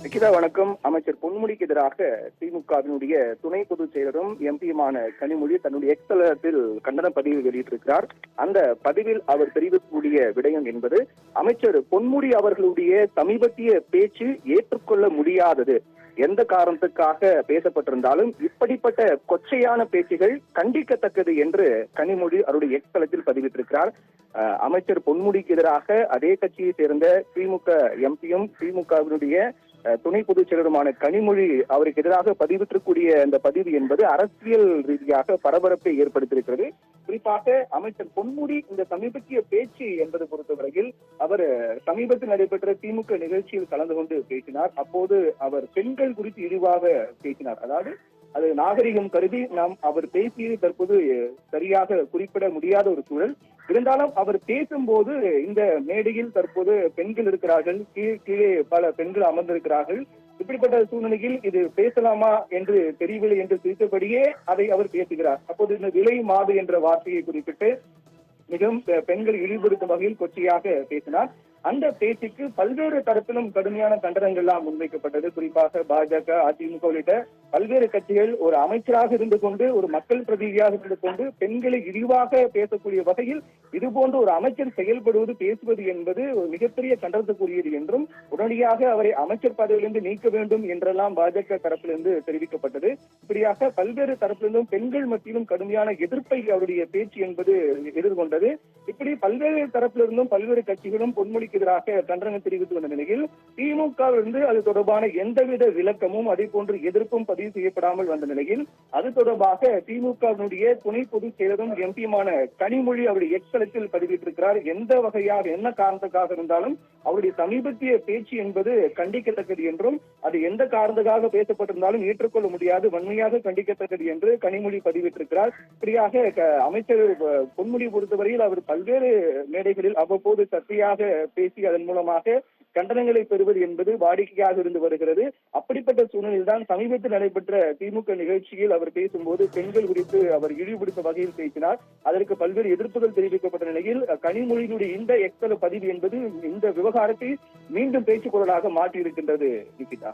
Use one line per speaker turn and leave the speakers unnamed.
நிகிதா வணக்கம். அமைச்சர் பொன்முடிக்கு எதிராக திமுகவினுடைய துணை பொதுச் செயலரும் எம்பியுமான கனிமொழி தன்னுடைய எக்ஸ் தளத்தில் கண்டன பதிவு வெளியிட்டிருக்கிறார். அந்த பதிவில் அவர் தெரிவிக்கக்கூடிய விடயம் என்பது, அமைச்சர் பொன்முடி அவர்களுடைய சமீபத்திய பேச்சு ஏற்றுக்கொள்ள முடியாதது. எந்த காரணத்துக்காக பேசப்பட்டிருந்தாலும் இப்படிப்பட்ட கொச்சையான பேச்சுகள் கண்டிக்கத்தக்கது என்று கனிமொழி அவருடைய எக்ஸ் தளத்தில் பதிவிட்டிருக்கிறார். அமைச்சர் பொன்முடிக்கு எதிராக அதே கட்சியை சேர்ந்த திமுக எம்பியும் திமுகவினுடைய துணை பொதுச் செயலருமான கனிமொழி அவருக்கு எதிராக பதிவிட்டிருக்கூடிய இந்த பதிவு என்பது அரசியல் ரீதியாக பரபரப்பை ஏற்படுத்தியிருக்கிறது. குறிப்பாக அமைச்சர் பொன்முடி இந்த சமீபத்திய பேச்சு என்பது பொறுத்தவரையில் அவர் சமீபத்தில் நடைபெற்ற திமுக நிகழ்ச்சியில் கலந்து கொண்டு பேசினார். அப்போது அவர் பெண்கள் குறித்து இழிவாக பேசினார். அதாவது அது நாகரிகம் கருதி நாம் அவர் பேசியது தற்போது சரியாக குறிப்பிட முடியாத ஒரு சூழல். இருந்தாலும் அவர் பேசும்போது இந்த மேடையில் தற்போது பெண்கள் இருக்கிறார்கள், கீழே பல பெண்கள் அமர்ந்திருக்கிறார்கள். இப்படிப்பட்ட சூழ்நிலையில் இது பேசலாமா என்று தெரியவில்லை என்று சிரித்தபடியே அதை அவர் பேசுகிறார். அப்போது இந்த விலை மாது என்ற வார்த்தையை குறிப்பிட்டு மிகவும் பெண்கள் இழிவுபடுத்தும் வகையில் கொச்சையாக பேசினார். அந்த பேச்சுக்கு பல்வேறு தரப்பிலும் கடுமையான கண்டனங்கள் எல்லாம் முன்வைக்கப்பட்டது. குறிப்பாக பாஜக, அதிமுக உள்ளிட்ட பல்வேறு கட்சிகள் ஒரு அமைச்சராக இருந்து கொண்டு, ஒரு மக்கள் பிரதிநிதியாக இருந்து கொண்டு பெண்களை இழிவாக பேசக்கூடிய வகையில் இது போன்ற ஒரு அமைச்சர் செயல்படுவது, பேசுவது என்பது ஒரு மிகப்பெரிய கண்டனத்துக்குரியது என்றும் உடனடியாக அவரை அமைச்சர் பதவியிலிருந்து நீக்க வேண்டும் என்றெல்லாம் பாஜக தரப்பிலிருந்து தெரிவிக்கப்பட்டது. இப்படியாக பல்வேறு தரப்பிலிருந்தும் பெண்கள் மத்தியிலும் கடுமையான எதிர்ப்பை அவருடைய பேச்சு என்பது எதிர்கொண்டது. இப்படி பல்வேறு தரப்பிலிருந்தும் பல்வேறு கட்சிகளும் பொன்முடிக்கு எதிராக கண்டனம் தெரிவித்து வந்த நிலையில் திமுகவிலிருந்து அது தொடர்பான எந்தவித விளக்கமும் அதே போன்று எதிர்ப்பும் பதிவு செய்யப்படாமல் வந்த நிலையில் அது தொடர்பாக திமுகவினுடைய துணை பொதுச் செயலரும் எம்பியுமான கனிமொழி அவருடைய எக்ஸ் தளத்தில் பதிவிட்டிருக்கிறார். எந்த வகையாக என்ன காரணத்துக்காக இருந்தாலும் அவருடைய சமீபத்திய பேச்சு என்பது கண்டிக்கத்தக்கது என்றும் அது எந்த காரணத்துக்காக பேசப்பட்டிருந்தாலும் ஏற்றுக்கொள்ள முடியாது, வன்மையாக கண்டிக்கத்தக்கது என்று கனிமொழி பதிவிட்டிருக்கிறார். இப்படியாக அமைச்சர் பொன்முடி பொறுத்தவரையில் அவர் பல்வேறு மேடைகளில் அவ்வப்போது சர்ச்சையாக பேசி அதன் மூலமாக கண்டனங்களை பெறுவது என்பது வாடிக்கையாக இருந்து வருகிறது. அப்படிப்பட்ட சூழ்நிலையில் தான் சமீபத்தில் நடைபெற்ற திமுக நிகழ்ச்சியில் அவர் பேசும்போது பெண்கள் குறித்து அவர் இழிவுபடுத்த வகையில் பேசினார். அதற்கு பல்வேறு எதிர்ப்புகள் தெரிவிக்கப்பட்ட நிலையில் கனிமொழியினுடைய இந்த எக்ஸ் தள பதிவு என்பது இந்த விவகாரத்தை மீண்டும் பேச்சுக் பொருளாக மாற்றியிருக்கின்றது. நிகிதா.